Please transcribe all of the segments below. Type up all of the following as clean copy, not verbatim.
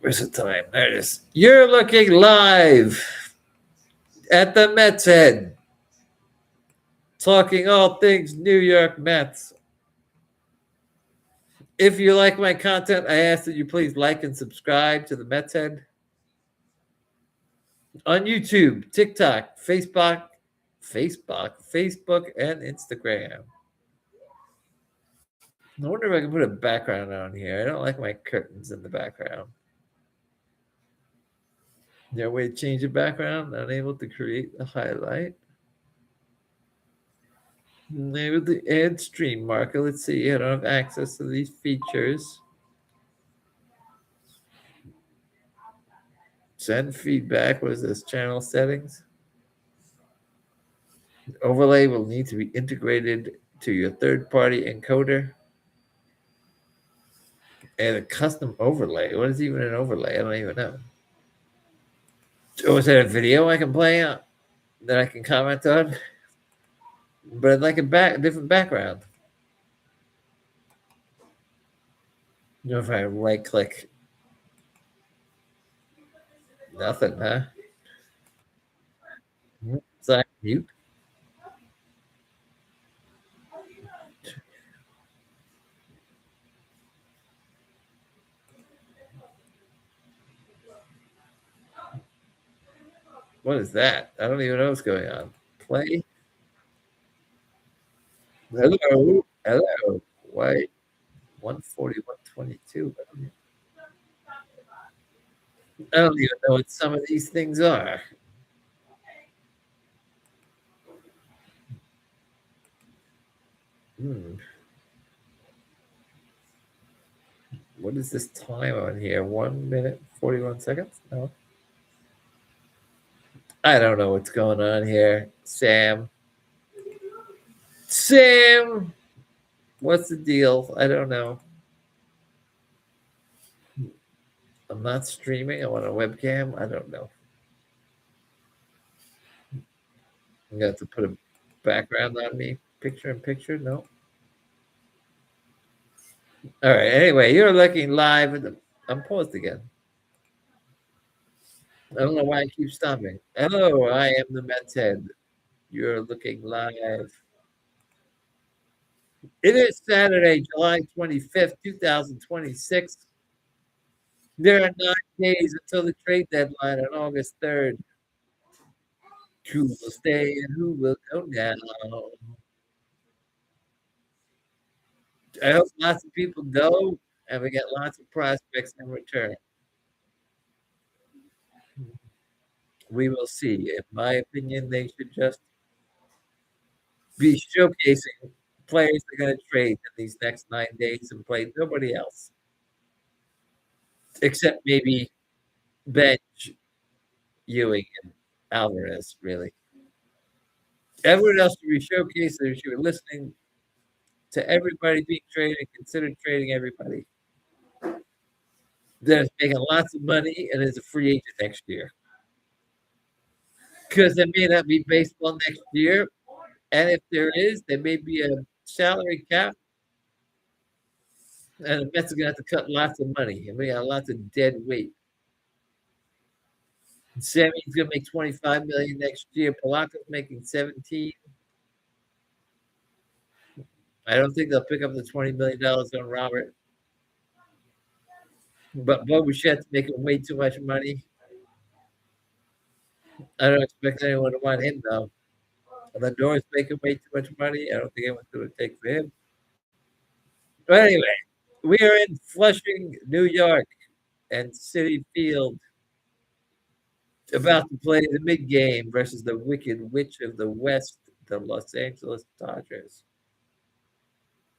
Where's the time? There it is. You're looking live at the Mets Head, talking all things New York Mets. If you like my content, I ask that you please like and subscribe to the Mets Head on YouTube, TikTok, Facebook, and Instagram. I wonder if I can put a background on here. I don't like my curtains in the background. Is there a way to change the background? Unable to create a highlight. Maybe the add stream marker. Let's see. I don't have access to these features. Send feedback. What is this? Channel settings. Overlay will need to be integrated to your third-party encoder. And a custom overlay. What is even an overlay? I don't even know. Oh, is that a video I can play on that I can comment on? But I'd like a different background. You know, if I right click. Nothing, huh? So I mute. What is that? I don't even know what's going on. Play. Hello. Hello. Why? 140, 122. I don't even know what some of these things are. What is this time on here? 1 minute, 41 seconds? No. I don't know what's going on here. Sam, what's the deal? I don't know. I'm not streaming. I want a webcam. I don't know. I'm going to have to put a background on me. Picture in picture? No. All right. Anyway, you're looking live. I'm paused again. I don't know why I keep stopping. Hello, I am the Mets Head. You're looking live. It is Saturday, July 25th, 2026. There are 9 days until the trade deadline on August 3rd. Who will stay and who will go now? I hope lots of people go and we get lots of prospects in return. We will see. In my opinion, they should just be showcasing players they're going to trade in these next 9 days and play nobody else. Except maybe bench Ewing and Alvarez, really. Everyone else should be showcased. They should be listening to everybody being traded, consider trading everybody. That's making lots of money and is a free agent next year. Because there may not be baseball next year. And if there is, there may be a salary cap. And the Mets are going to have to cut lots of money. And we got lots of dead weight. Sammy's going to make $25 million next year. Polanco's making 17. I don't think they'll pick up the $20 million on Robert. But Bo Bichette's making way too much money. I don't expect anyone to want him, though. Lindor's making way too much money. I don't think anyone's going to take for him. But anyway, we are in Flushing, New York, and CITI-FIELD, about to play the mid-game versus the Wicked Witch of the West, the Los Angeles Dodgers.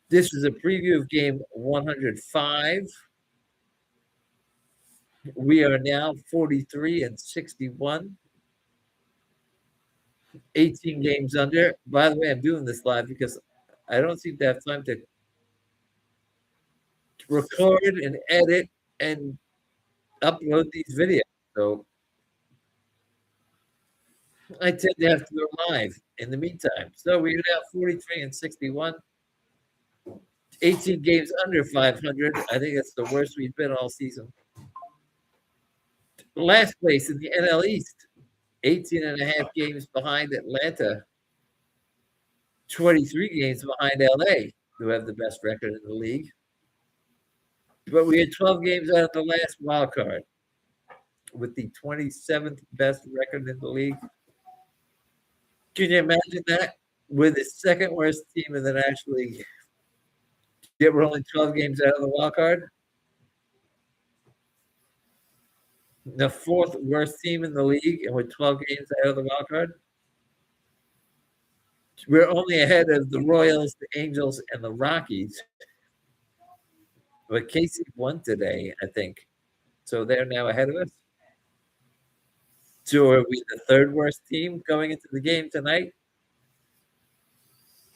This is a preview of game 105. We are now 43-61. 18 games under. By the way, I'm doing this live because I don't seem to have time to record and edit and upload these videos. So I tend to have to go live in the meantime. So we're now 43-61. 18 games under 500. I think that's the worst we've been all season. Last place in the NL East, 18 and a half games behind Atlanta, 23 games behind LA, who have the best record in the league. But we had 12 games out of the last wild card with the 27th best record in the league. Can you imagine that? We're the second worst team in the National League, yet we're only 12 games out of the wild card. The fourth worst team in the league, and we're 12 games out of the wild card. We're only ahead of the Royals, the Angels, and the Rockies. But Casey won today, I think. So they're now ahead of us. So are we the third worst team going into the game tonight?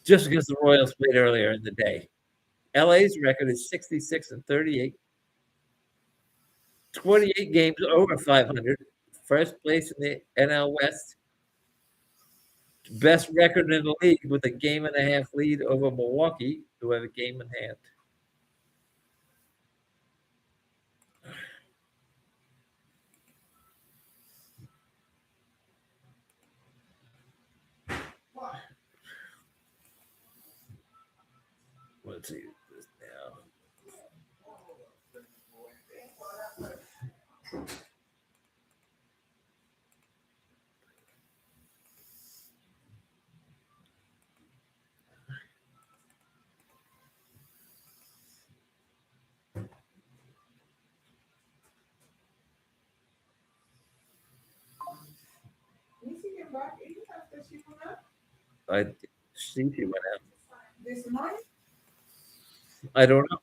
Just because the Royals played earlier in the day. LA's record is 66 and 38. 28 games over 500. First place in the NL West. Best record in the league with a game and a half lead over Milwaukee, who have a game in hand. Let's see this now. I see she went out. This morning? I don't know.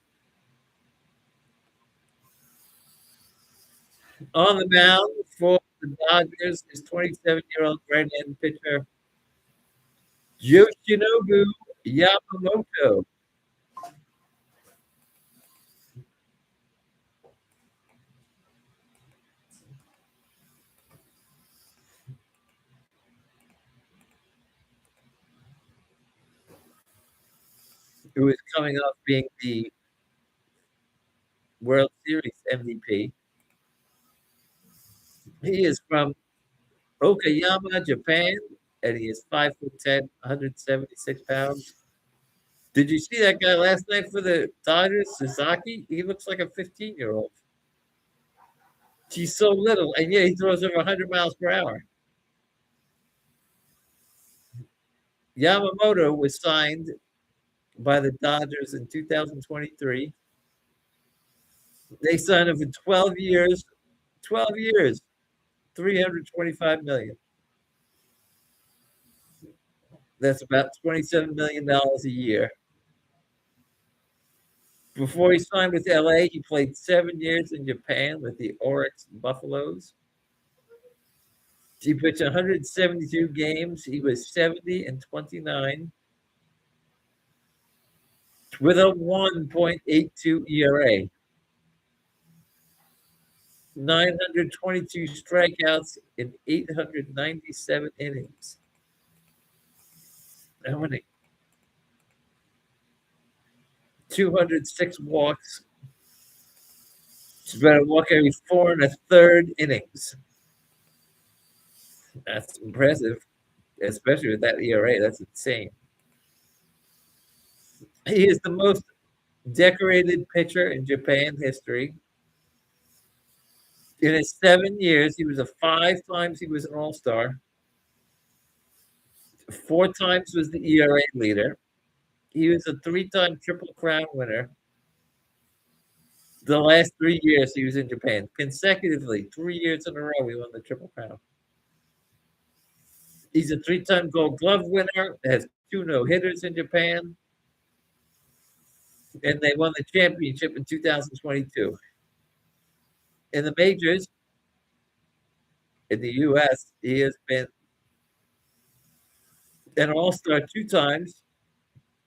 On the mound for the Dodgers is 27-year-old right-hand pitcher Yoshinobu Yamamoto. Who is coming off being the World Series MVP. He is from Okayama, Japan, and he is 5'10", 176 pounds. Did you see that guy last night for the Dodgers, Sasaki? He looks like a 15-year-old. He's so little, and yet he throws over 100 miles per hour. Yamamoto was signed by the Dodgers in 2023. They signed him for 12 years, 325 million. That's about $27 million a year. Before he signed with LA, he played 7 years in Japan with the Oryx Buffaloes. He pitched 172 games. He was 70 and 29 with a 1.82 ERA. 922 strikeouts in 897 innings. How many? 206 walks. It's about a walk every 4 1/3 innings. That's impressive, especially with that ERA. That's insane. He is the most decorated pitcher in Japan history. In his 7 years, he was 5 times he was an All-Star. 4 times was the ERA leader. He was a 3-time Triple Crown winner. The last 3 years he was in Japan. Consecutively, 3 years in a row, he won the Triple Crown. He's a 3-time Gold Glove winner, has 2 no-hitters in Japan, and they won the championship in 2022. In the majors, in the U.S., he has been an All-Star 2 times,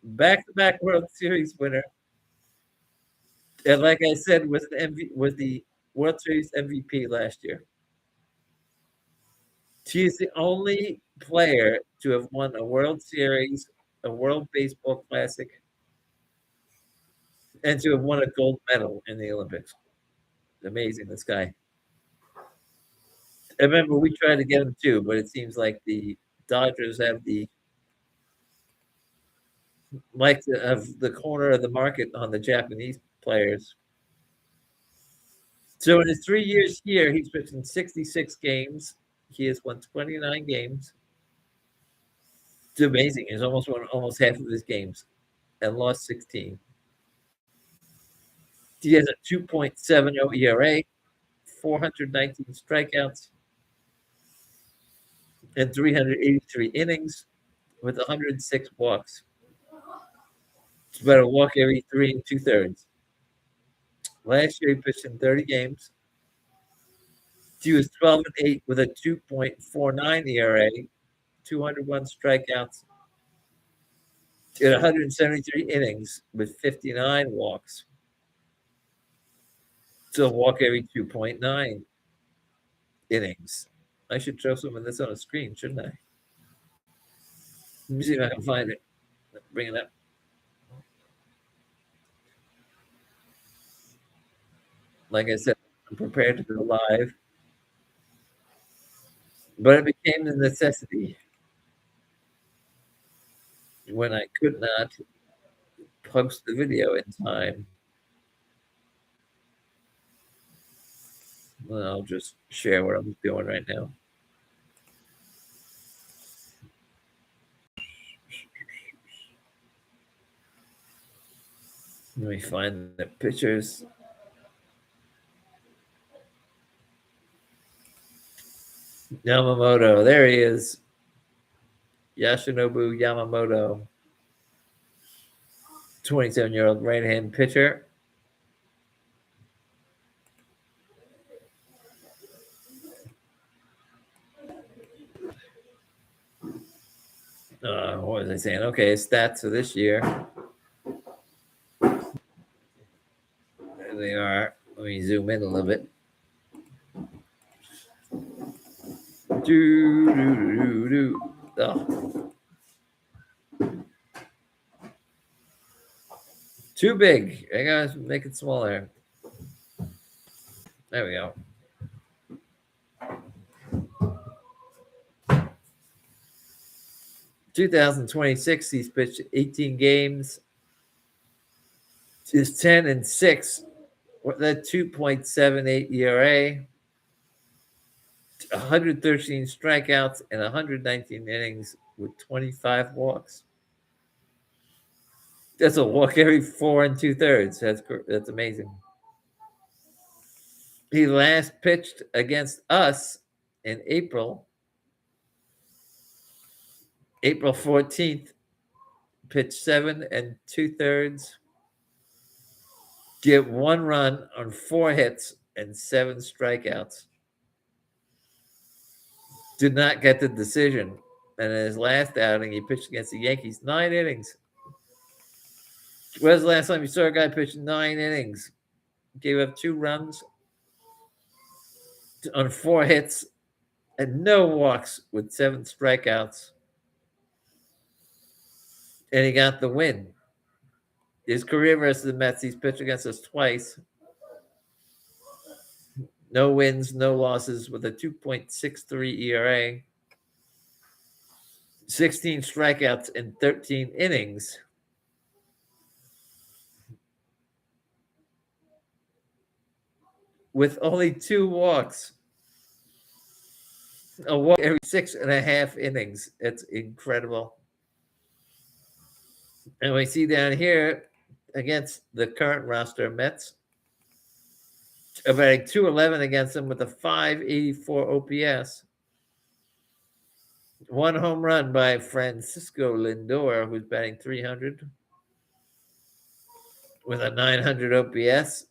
back-to-back World Series winner, and like I said, was the World Series MVP last year. She is the only player to have won a World Series, a World Baseball Classic, and to have won a gold medal in the Olympics. Amazing, this guy. I remember we tried to get him too, but it seems like the Dodgers have the corner of the market on the Japanese players. So in his 3 years here, he's pitched in 66 games. He has won 29 games. It's amazing. He's almost won almost half of his games and lost 16. He has a 2.70 ERA, 419 strikeouts, and 383 innings with 106 walks. It's about a walk every 3 2/3. Last year, he pitched in 30 games. He was 12-8 with a 2.49 ERA, 201 strikeouts, and 173 innings with 59 walks. So walk every 2.9 innings. I should show some of this on a screen, shouldn't I? Let me see if I can find it. Bring it up. Like I said, I'm prepared to go live. But it became a necessity when I could not post the video in time. Well, I'll just share what I'm doing right now. Let me find the pictures. Yamamoto, there he is. Yoshinobu Yamamoto, 27-year-old right-hand pitcher. What was I saying? Okay, stats for this year. There they are. Let me zoom in a little bit. Oh. Too big. I gotta make it smaller. There we go. (2026) he's pitched 18 games. Is 10-6 with a 2.78 ERA, 113 strikeouts, and 119 innings with 25 walks. That's a walk every 4 2/3. That's amazing. He last pitched against us in April 14th. Pitched 7 2/3. Get 1 run on 4 hits and 7 strikeouts. Did not get the decision. And in his last outing, he pitched against the Yankees 9 innings. When's the last time you saw a guy pitch 9 innings? Gave up 2 runs on 4 hits and no walks with 7 strikeouts. And he got the win. His career versus the Mets, he's pitched against us twice. No wins, no losses with a 2.63 ERA, 16 strikeouts in 13 innings. With only 2 walks. A walk every 6.5 innings. It's incredible. And we see down here against the current roster of Mets, batting .211 against them with a .584 OPS. 1 home run by Francisco Lindor, who's batting .300 with a .900 OPS.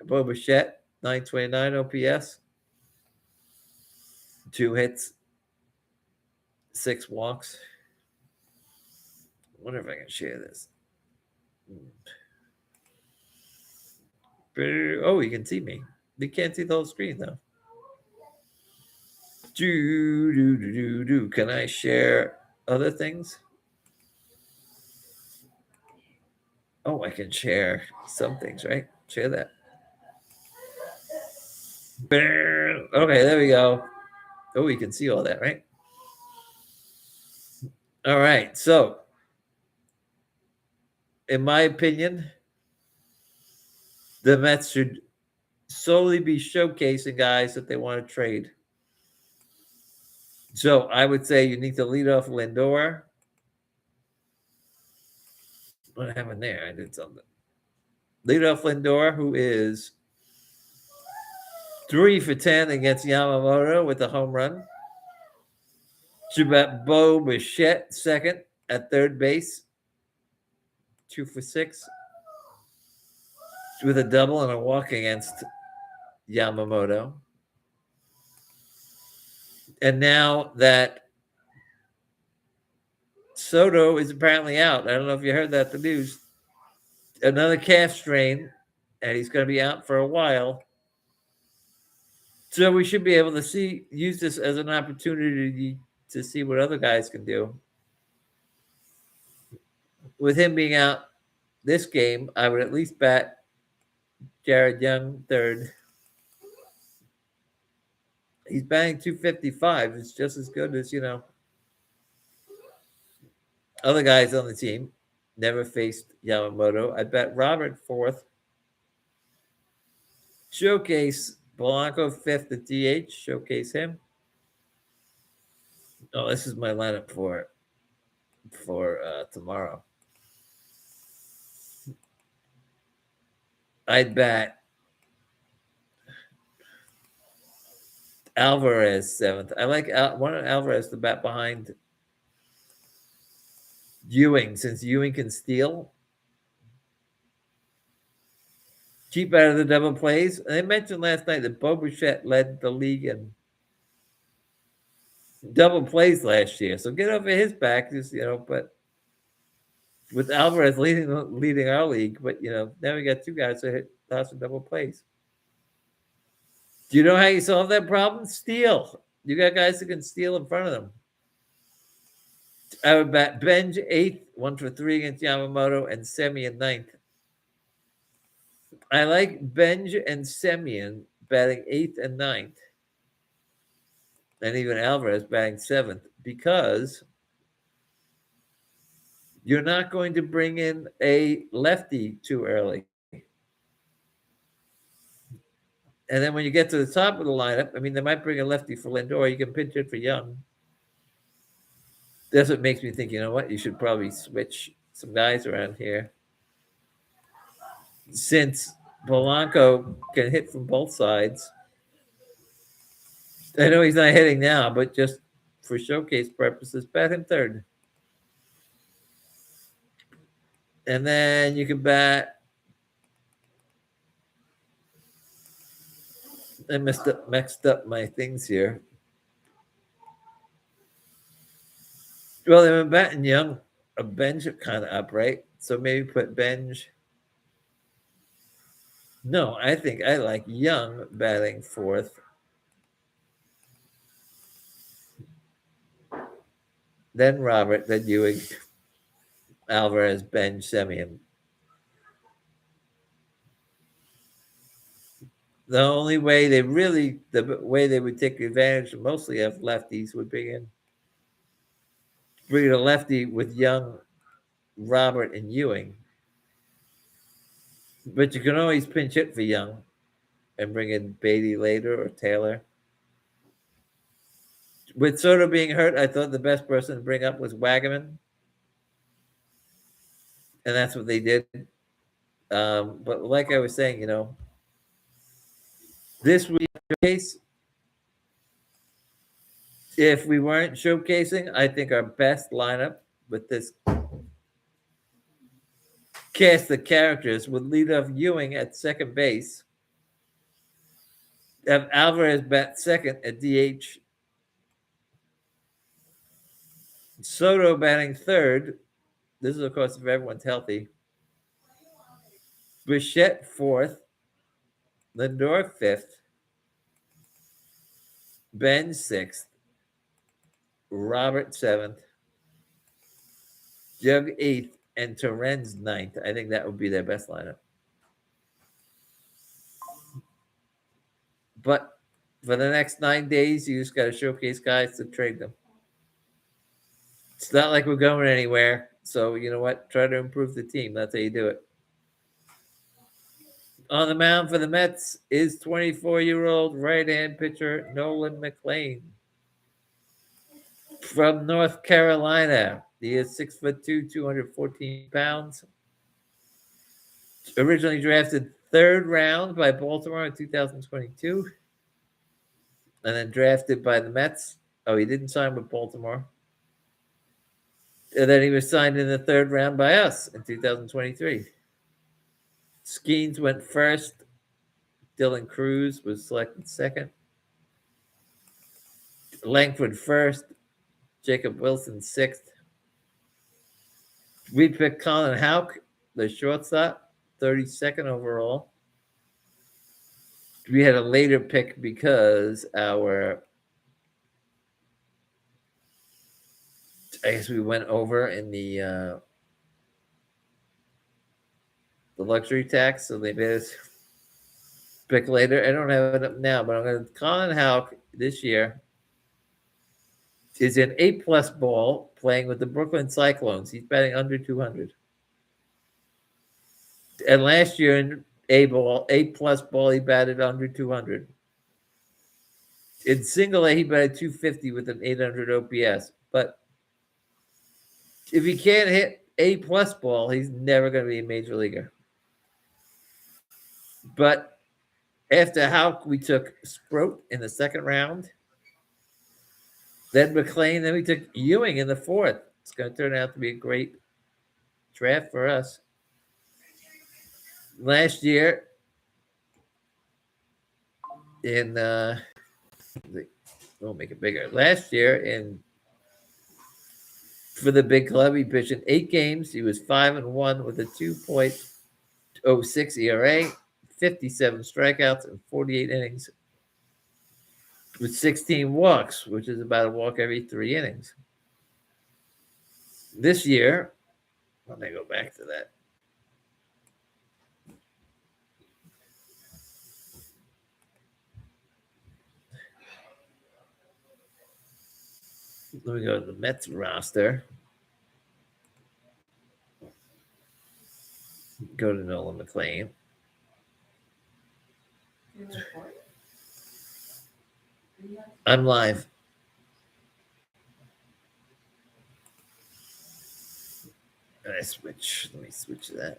Bo Bichette, .929 OPS. 2 hits, 6 walks. I wonder if I can share this. Oh, you can see me. You can't see the whole screen, though. Can I share other things? Oh, I can share some things, right? Share that. Okay, there we go. Oh, you can see all that, right? All right. So, in my opinion, the Mets should solely be showcasing guys that they want to trade. So I would say you need to lead off Lindor. What happened there? I did something. Lead off Lindor, who is 3 for 10 against Yamamoto with a home run. Bo Bichette second at third base, 2 for 6 with a double and a walk against Yamamoto. And now that Soto is apparently out, I don't know if you heard that, the news. Another calf strain, and he's going to be out for a while. So we should be able to use this as an opportunity to see what other guys can do. With him being out this game, I would at least bat Jared Young third. He's batting 255. It's just as good as, other guys on the team. Never faced Yamamoto. I'd bet Robert fourth. Showcase Polanco fifth at DH. Showcase him. Oh, this is my lineup for tomorrow. I'd bet Alvarez seventh. I like one of Alvarez to bat behind Ewing, since Ewing can steal. Keep out of the double plays. And I mentioned last night that Bo Bichette led the league in double plays last year. So get over his back, but with Alvarez leading our league, but now we got two guys that hit lots of double plays. Do you know how you solve that problem? Steal. You got guys that can steal in front of them. I would bat Benj eighth, 1 for 3 against Yamamoto, and Semien ninth. I like Benj and Semien batting 8th and 9th, and even Alvarez batting 7th, because you're not going to bring in a lefty too early. And then when you get to the top of the lineup, I mean, they might bring a lefty for Lindor. You can pinch it for Young. That's what makes me think, you know what? You should probably switch some guys around here. Since Polanco can hit from both sides. I know he's not hitting now, but just for showcase purposes, bat him third. And then you can bat. I mixed up my things here. Well, they've been batting Young, a Benj kind of up, right? So maybe put Benj. No, I think I like Young batting fourth. Then Robert, then Ewing, Alvarez, Benj, Semien. The only way the way they would take advantage mostly of lefties would bring in a lefty with Young, Robert, and Ewing. But you can always pinch hit for Young and bring in Beatty later or Taylor. With Soto being hurt, I thought the best person to bring up was Wagaman. And that's what they did. But like I was saying, this week case, if we weren't showcasing, I think our best lineup with this cast of characters would lead off Ewing at second base, have Alvarez bat second at DH, Soto batting third. This is, of course, if everyone's healthy. Bichette fourth, Lindor fifth, Ben sixth, Robert seventh, Jug eighth, and Torrens ninth. I think that would be their best lineup. But For the next 9 days, you just got to showcase guys to trade them. It's not like we're going anywhere. So, you know what? Try to improve the team. That's how you do it. On the mound for the Mets is 24-year-old right-hand pitcher Nolan McLean from North Carolina. He is 6'2", 214 pounds. Originally drafted 3rd round by Baltimore in 2022. And then drafted by the Mets. Oh, he didn't sign with Baltimore. And then he was signed in the 3rd round by us in 2023. Skeens went 1st. Dylan Cruz was selected 2nd. Langford 1st. Jacob Wilson 6th. We picked Colin Houck, the shortstop, 32nd overall. We had a later pick because I guess we went over in the luxury tax, so they made us pick later. I don't have it up now, but I'm going to Colin Houck this year is an A+ ball playing with the Brooklyn Cyclones. He's batting under 200. And last year in A+ ball, he batted under 200. In single A, he batted 250 with an 800 OPS. But if he can't hit A+ ball, he's never going to be a major leaguer. But after Houck, we took Sproat in the 2nd round. Then McLean, then we took Ewing in the 4th. It's going to turn out to be a great draft for us. Last year, we'll make it bigger. Last year, for the big club, he pitched in 8 games. He was 5-1 with a 2.06 ERA, 57 strikeouts, and 48 innings, with 16 walks, which is about a walk every 3 innings. This year, let me go back to that. Let me go to the Mets roster. Go to Nolan McLean. I'm live. Let me switch that.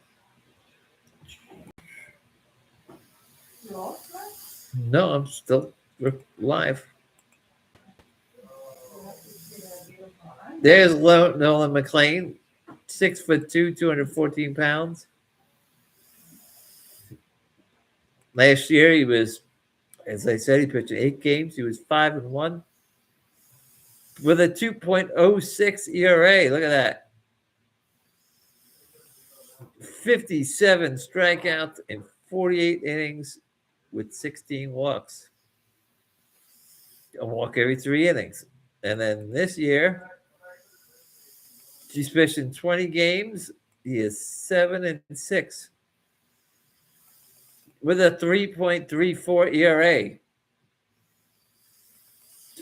No, I'm still live. There's Nolan McLean, 6'2", 214 pounds. Last year, he was, as I said, he pitched in 8 games. He was 5-1 with a 2.06 ERA. Look at that. 57 strikeouts in 48 innings with 16 walks. A walk every 3 innings. And then this year, he's pitched in 20 games. He is 7-6 with a 3.34 ERA.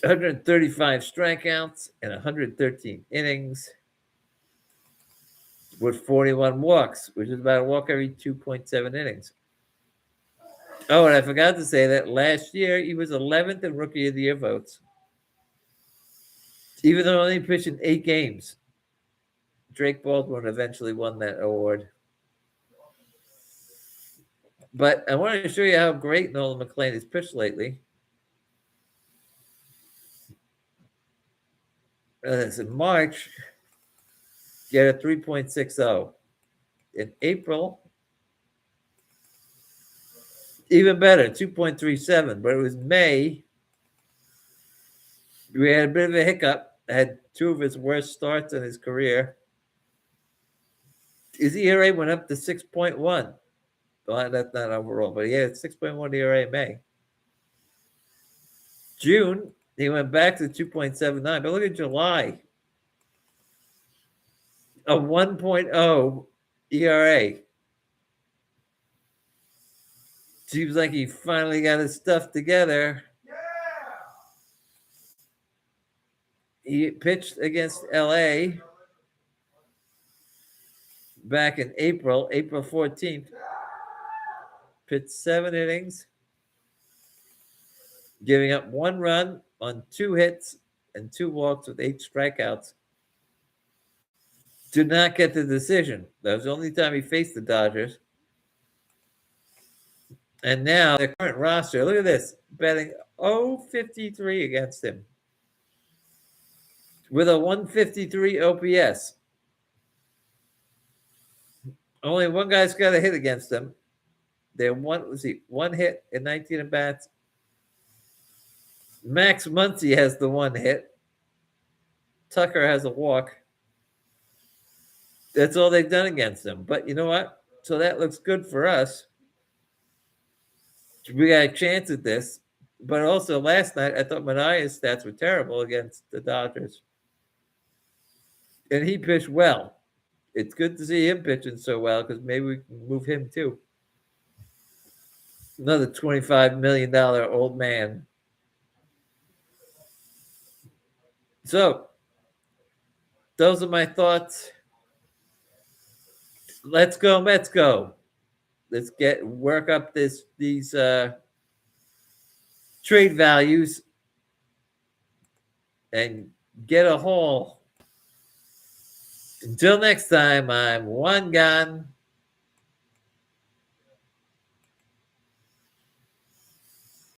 135 strikeouts and 113 innings with 41 walks, which is about a walk every 2.7 innings. Oh, and I forgot to say that last year he was 11th in Rookie of the Year votes, even though he only pitched in 8 games. Drake Baldwin eventually won that award. But I wanted to show you how great Nolan McLean has pitched lately. In March, he had a 3.60. In April, even better, 2.37. But it was May. We had a bit of a hiccup. Had 2 of his worst starts in his career. His ERA went up to 6.1. Well, that's not overall, but he had 6.1 ERA in May. June, he went back to 2.79. But look at July. A 1.0 ERA. Seems like he finally got his stuff together. He pitched against LA back in April 14th. Pitched 7 innings, giving up 1 run on 2 hits and 2 walks with 8 strikeouts. Did not get the decision. That was the only time he faced the Dodgers. And now their current roster, look at this, betting 0.53 against him with a 153 OPS. Only one guy's got a hit against them. They're one hit in 19 at bats. Max Muncy has the 1 hit. Tucker has a walk. That's all they've done against them. But you know what? So that looks good for us. We got a chance at this. But also last night, I thought Manaea's stats were terrible against the Dodgers. And he pitched well. It's good to see him pitching so well because maybe we can move him too. Another $25 million old man. So, those are my thoughts. Let's go, Mets go. Let's work up these trade values and get a haul. Until next time, I'm Juan Gan.